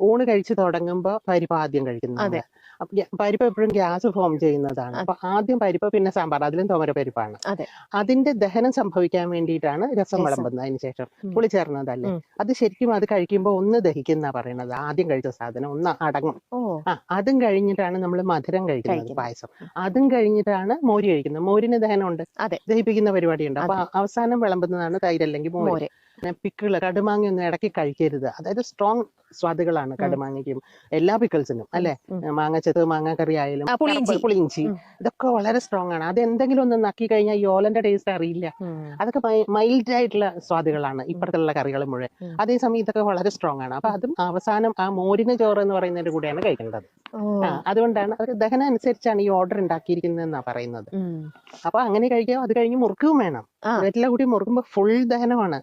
ഊണ് കഴിച്ച് തുടങ്ങുമ്പോൾ പരിപ്പ് ആദ്യം കഴിക്കുന്നത് അതെ. അപ്പൊ പരിപ്പ് എപ്പോഴും ഗ്യാസ് ഫോം ചെയ്യുന്നതാണ്. അപ്പൊ ആദ്യം പരിപ്പ് പിന്നെ സാമ്പാർ, അതിലും തോമര പരിപ്പാണ്. അതെ. അതിന്റെ ദഹനം സംഭവിക്കാൻ വേണ്ടിയിട്ടാണ് രസം രസം. വിളമ്പുന്നത്. അതിന് ശേഷം പുളി ചേർന്നതല്ലേ. അത് ശരിക്കും അത് കഴിക്കുമ്പോൾ ഒന്ന് ദഹിക്കുന്ന പറയണത്. ആദ്യം കഴിച്ച സാധനം ഒന്ന് അടങ്ങും. ഓ, അതും കഴിഞ്ഞിട്ടാണ് നമ്മൾ മധുരം കഴിക്കുന്നത്, പായസം. അതും കഴിഞ്ഞിട്ടാണ് മോര് കഴിക്കുന്നത്. മോരിന് ദഹനമുണ്ട്, അതെ. ദഹിപ്പിക്കുന്ന പരിപാടിയുണ്ട്. അപ്പൊ അവസാനം വിളമ്പുന്നതാണ് തൈര് അല്ലെങ്കിൽ മോര്. മോര്. പിക്കിള്, കടുമാങ്ങ ഒന്നും ഇടയ്ക്ക് കഴിക്കരുത്. അതായത് സ്ട്രോങ് സ്വാദുകളാണ് കടുമാങ്ങയ്ക്കും എല്ലാ പിക്കിൾസിനും അല്ലെ. മാങ്ങച്ചെത്ത്, മാങ്ങ കറി ആയാലും പുളിയിഞ്ചി, ഇതൊക്കെ വളരെ സ്ട്രോങ് ആണ്. അത് എന്തെങ്കിലും ഒന്ന് നക്കി കഴിഞ്ഞാൽ ഈ ഓലന്റെ ടേസ്റ്റ് അറിയില്ല. അതൊക്കെ മൈൽഡ് ആയിട്ടുള്ള സ്വാദുകളാണ് ഇപ്പുറത്തുള്ള കറികൾ മുഴുവൻ. അതേസമയം ഇതൊക്കെ വളരെ സ്ട്രോങ് ആണ്. അപ്പൊ അതും അവസാനം ആ മോരിന് ചോറ് എന്ന് പറയുന്നതിന്റെ കൂടെയാണ് കഴിക്കേണ്ടത്. അതുകൊണ്ടാണ് അത് ദഹനം അനുസരിച്ചാണ് ഈ ഓർഡർ ഉണ്ടാക്കിയിരിക്കുന്നത് എന്നാ പറയുന്നത്. അപ്പൊ അങ്ങനെ കഴിക്കാം. അത് കഴിഞ്ഞ് മുറുക്കും വേണം. വെറ്റില കൂടി മുറുക്കുമ്പോ ഫുൾ ദഹനമാണ്.